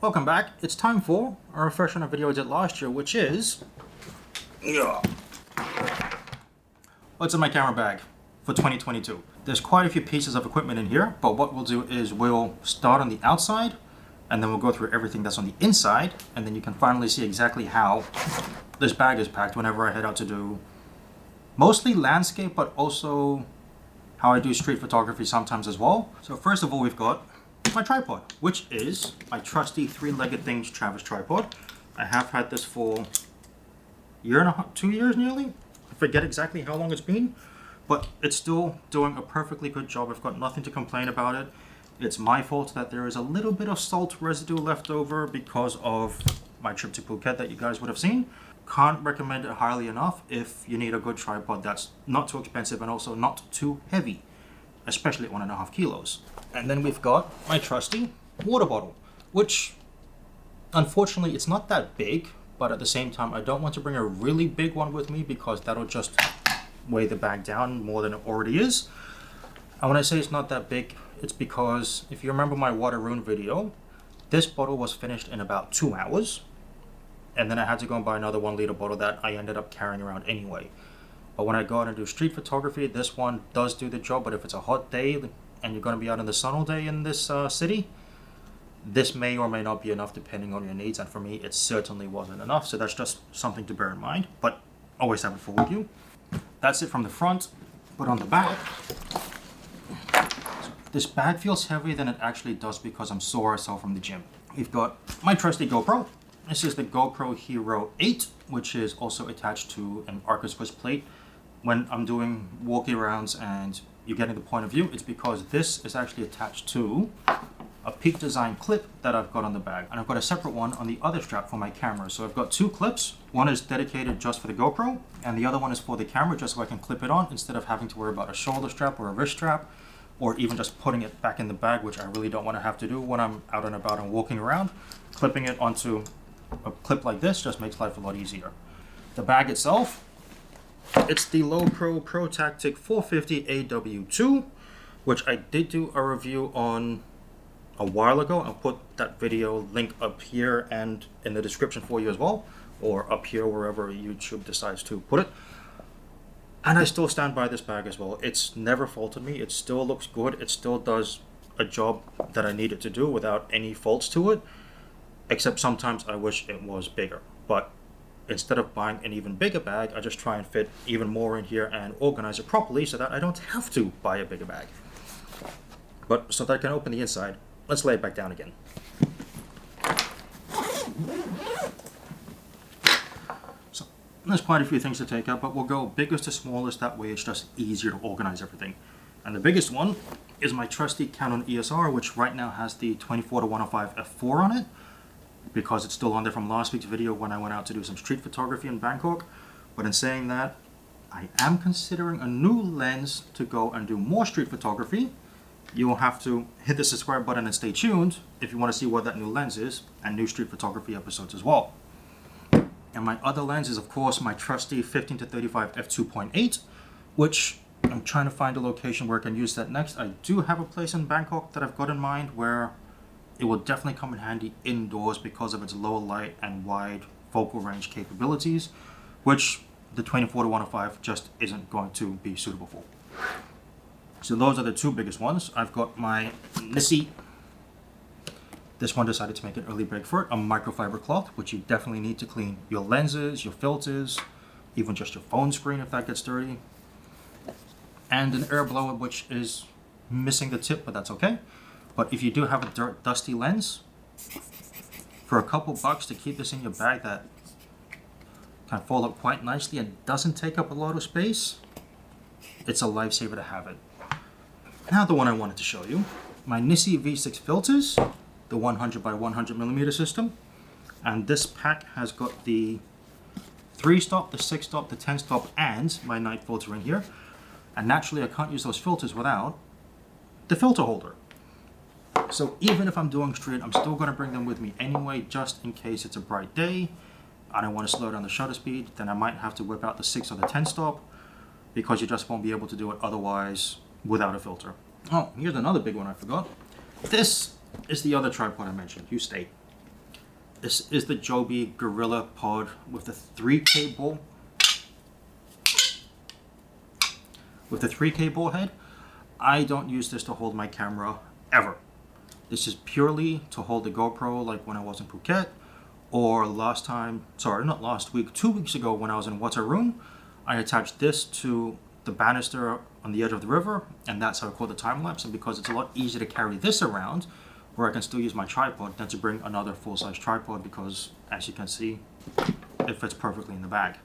Welcome back. It's time for a refresh on a video I did last year, which is what's in my camera bag for 2022. There's quite a few pieces of equipment in here, but what we'll do is we'll start on the outside and then we'll go through everything that's on the inside, and then you can finally see exactly how this bag is packed whenever I head out to do mostly landscape, but also how I do street photography sometimes as well. So first of all, we've got my tripod, which is my trusty three-legged things Travis tripod. I have had this for a year and a half, 2 years nearly. I forget exactly how long it's been, but it's still doing a perfectly good job. I've got nothing to complain about it. It's my fault that there is a little bit of salt residue left over because of my trip to Phuket that you guys would have seen. Can't recommend it highly enough if you need a good tripod that's not too expensive and also not too heavy, especially at 1.5 kilos. And then we've got my trusty water bottle, which unfortunately it's not that big, but at the same time I don't want to bring a really big one with me because that'll just weigh the bag down more than it already is. And when I say it's not that big, it's because if you remember my water rune video, this bottle was finished in about 2 hours. And then I had to go and buy another 1 liter bottle that I ended up carrying around anyway. But when I go out and do street photography, this one does do the job. But if it's a hot day and you're going to be out in the sun all day in this city, this may or may not be enough depending on your needs. And for me, it certainly wasn't enough. So that's just something to bear in mind. But always have it full with you. That's it from the front. But on the back, this bag feels heavier than it actually does because I'm sore as hell from the gym. We've got my trusty GoPro. This is the GoPro Hero 8, which is also attached to an Arca Swiss plate. When I'm doing walkie rounds and you're getting the point of view, it's because this is actually attached to a Peak Design clip that I've got on the bag. And I've got a separate one on the other strap for my camera. So I've got 2 clips. One is dedicated just for the GoPro, and the other one is for the camera, just so I can clip it on instead of having to worry about a shoulder strap or a wrist strap, or even just putting it back in the bag, which I really don't want to have to do when I'm out and about and walking around. Clipping it onto a clip like this just makes life a lot easier. The bag itself, it's the Lowepro Pro Tactic 450 AW2, which I did do a review on a while ago. I'll put that video link up here and in the description for you as well, or up here wherever YouTube decides to put it. And I still stand by this bag as well. It's never faulted me. It still looks good. It still does a job that I need it to do without any faults to it. Except sometimes I wish it was bigger. But instead of buying an even bigger bag, I just try and fit even more in here and organize it properly so that I don't have to buy a bigger bag. But so that I can open the inside, let's lay it back down again. So there's quite a few things to take out, but we'll go biggest to smallest. That way it's just easier to organize everything. And the biggest one is my trusty Canon ESR, which right now has the 24-105 f4 on it, because it's still on there from last week's video when I went out to do some street photography in Bangkok. But in saying that, I am considering a new lens to go and do more street photography. You will have to hit the subscribe button and stay tuned if you want to see what that new lens is, and new street photography episodes as well. And my other lens is of course my trusty 15-35 f2.8, which I'm trying to find a location where I can use that next. I do have a place in Bangkok that I've got in mind where it will definitely come in handy indoors because of its low light and wide focal range capabilities, which the 24-105 just isn't going to be suitable for. So those are the 2 biggest ones. I've got my Nissi. This one decided to make an early break for it, a microfiber cloth, which you definitely need to clean your lenses, your filters, even just your phone screen if that gets dirty. And an air blower, which is missing the tip, but that's okay. But if you do have a dusty lens, for a couple bucks to keep this in your bag that can fold up quite nicely and doesn't take up a lot of space, it's a lifesaver to have it. Now the one I wanted to show you, my Nissi V6 filters, the 100 by 100 millimeter system. And this pack has got the 3-stop, the 6-stop, the 10-stop, and my night filter in here. And naturally I can't use those filters without the filter holder. So even if I'm doing street, I'm still going to bring them with me anyway, just in case it's a bright day. I don't want to slow down the shutter speed, then I might have to whip out the 6 or the 10 stop, because you just won't be able to do it otherwise without a filter. Oh, here's another big one I forgot. This is the other tripod I mentioned. You stay. This is the Joby Gorilla Pod with the 3K ball head. I don't use this to hold my camera ever. This is purely to hold the GoPro, like when I was in Phuket, or not last week, 2 weeks ago when I was in Waterroon. I attached this to the banister on the edge of the river, and that's how I caught the time lapse. And because it's a lot easier to carry this around, where I can still use my tripod, than to bring another full-size tripod, because as you can see, it fits perfectly in the bag.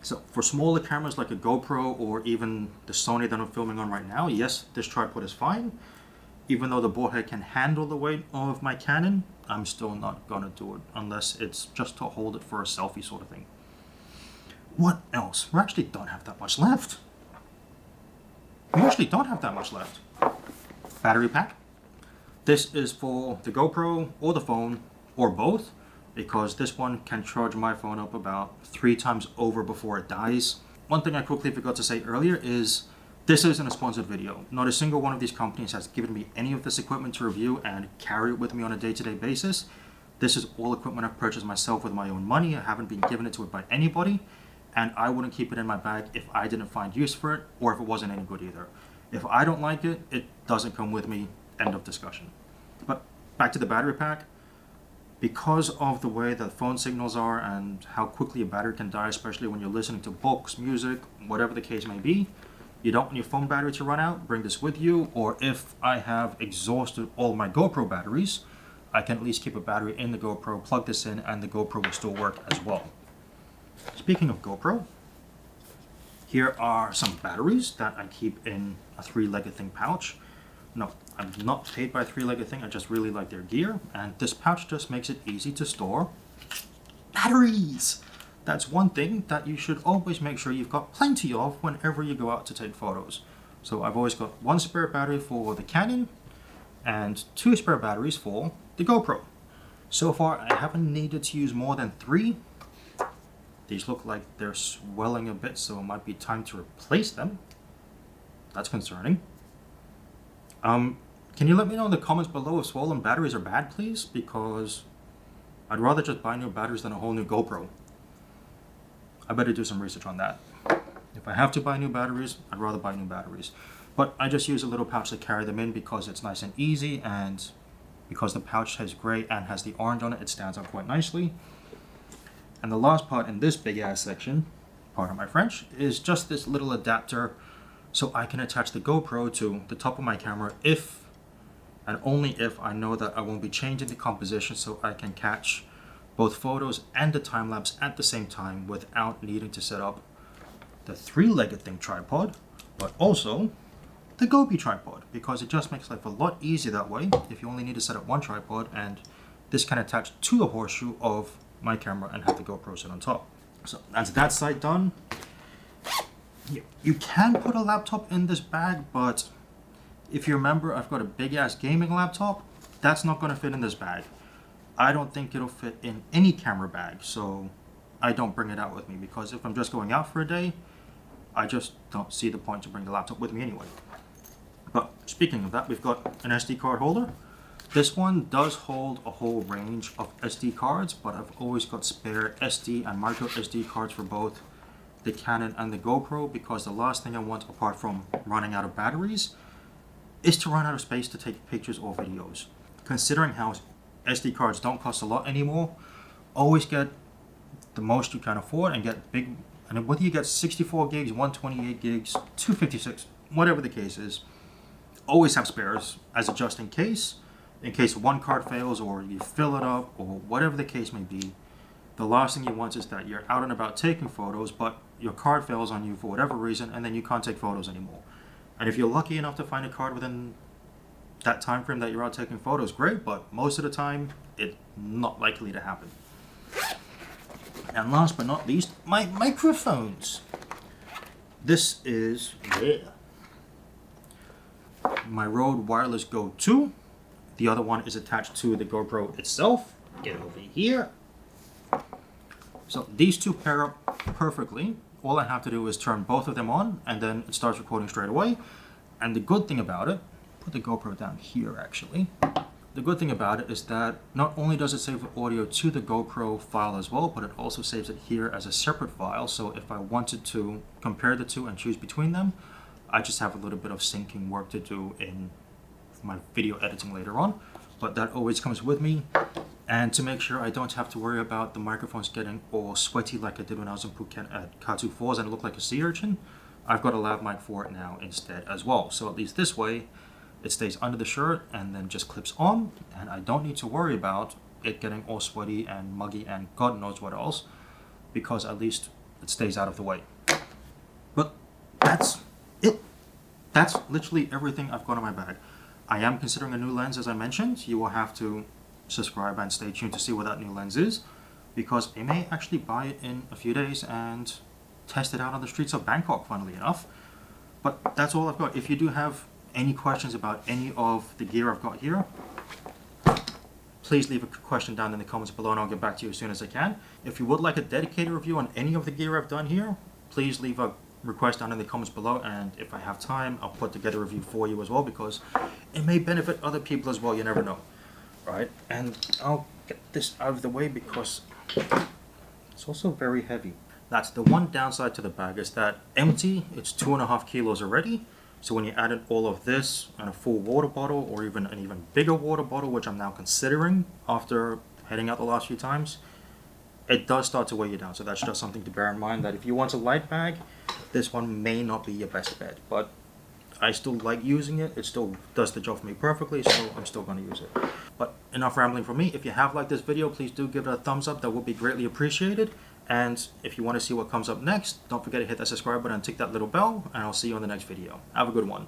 So for smaller cameras like a GoPro or even the Sony that I'm filming on right now, yes, this tripod is fine. Even though the ball head can handle the weight of my Canon, I'm still not gonna do it unless it's just to hold it for a selfie sort of thing. What else? We actually don't have that much left. Battery pack. This is for the GoPro or the phone or both, because this one can charge my phone up about 3 times over before it dies. One thing I quickly forgot to say earlier is this isn't a sponsored video. Not a single one of these companies has given me any of this equipment to review and carry it with me on a day-to-day basis. This is all equipment I've purchased myself with my own money. I haven't been given it to it by anybody, and I wouldn't keep it in my bag if I didn't find use for it or if it wasn't any good either. If I don't like it, it doesn't come with me. End of discussion. But back to the battery pack. Because of the way the phone signals are and how quickly a battery can die, especially when you're listening to books, music, whatever the case may be, you don't want your phone battery to run out, bring this with you. Or if I have exhausted all my GoPro batteries, I can at least keep a battery in the GoPro, plug this in, and the GoPro will still work as well. Speaking of GoPro, here are some batteries that I keep in a 3-legged thing pouch. No, I'm not paid by a 3-legged thing, I just really like their gear, and this pouch just makes it easy to store batteries. That's one thing that you should always make sure you've got plenty of whenever you go out to take photos. So I've always got 1 spare battery for the Canon and 2 spare batteries for the GoPro. So far I haven't needed to use more than 3. These look like they're swelling a bit, so it might be time to replace them. That's concerning. Can you let me know in the comments below if swollen batteries are bad, please? Because I'd rather just buy new batteries than a whole new GoPro. I better do some research on that. If I have to buy new batteries, I'd rather buy new batteries. But I just use a little pouch to carry them in because it's nice and easy, and because the pouch has gray and has the orange on it, it stands out quite nicely. And the last part in this big ass section, pardon my French, is just this little adapter so I can attach the GoPro to the top of my camera if and only if I know that I won't be changing the composition, so I can catch both photos and the time lapse at the same time without needing to set up the 3-legged thing tripod, but also the Gobi tripod, because it just makes life a lot easier that way if you only need to set up 1 tripod, and this can attach to the horseshoe of my camera and have the GoPro sit on top. So that's that side done. You can put a laptop in this bag, but if you remember, I've got a big ass gaming laptop. That's not going to fit in this bag. I don't think it'll fit in any camera bag, so I don't bring it out with me, because if I'm just going out for a day, I just don't see the point to bring the laptop with me anyway. But speaking of that, we've got an SD card holder. This one does hold a whole range of SD cards, but I've always got spare SD and micro SD cards for both the Canon and the GoPro, because the last thing I want, apart from running out of batteries, is to run out of space to take pictures or videos. Considering how SD cards don't cost a lot anymore, always get the most you can afford and get big, and whether you get 64 gigs, 128 gigs, 256, whatever the case is, always have spares as a just in case one card fails or you fill it up or whatever the case may be. The last thing you want is that you're out and about taking photos, but your card fails on you for whatever reason, and then you can't take photos anymore. And if you're lucky enough to find a card within that time frame that you're out taking photos, great, but most of the time, it's not likely to happen. And last but not least, my microphones. This is my Rode Wireless Go 2. The other one is attached to the GoPro itself. Get over here. So these two pair up perfectly. All I have to do is turn both of them on, and then it starts recording straight away. And the good thing about it, put the GoPro down here actually. The good thing about it is that not only does it save the audio to the GoPro file as well, but it also saves it here as a separate file. So if I wanted to compare the two and choose between them, I just have a little bit of syncing work to do in my video editing later on. But that always comes with me. And to make sure I don't have to worry about the microphones getting all sweaty like I did when I was in Phuket at Katu Falls and it looked like a sea urchin, I've got a lav mic for it now instead as well. So at least this way, it stays under the shirt and then just clips on, and I don't need to worry about it getting all sweaty and muggy and God knows what else, because at least it stays out of the way. But that's it. That's literally everything I've got in my bag. I am considering a new lens, as I mentioned. You will have to subscribe and stay tuned to see what that new lens is, because I may actually buy it in a few days and test it out on the streets of Bangkok, funnily enough. But that's all I've got. If you do have any questions about any of the gear I've got here, please leave a question down in the comments below and I'll get back to you as soon as I can. If you would like a dedicated review on any of the gear I've done here, please leave a request down in the comments below, and if I have time, I'll put together a review for you as well, because it may benefit other people as well, you never know. Right, and I'll get this out of the way because it's also very heavy. That's the one downside to the bag, is that empty, it's 2.5 kilos already. So when you add in all of this and a full water bottle, or even an even bigger water bottle, which I'm now considering after heading out the last few times, it does start to weigh you down. So that's just something to bear in mind, that if you want a light bag, this one may not be your best bet. But I still like using it. It still does the job for me perfectly, so I'm still going to use it. But enough rambling from me. If you have liked this video, please do give it a thumbs up. That would be greatly appreciated. And if you want to see what comes up next, don't forget to hit that subscribe button and tick that little bell, and I'll see you on the next video. Have a good one.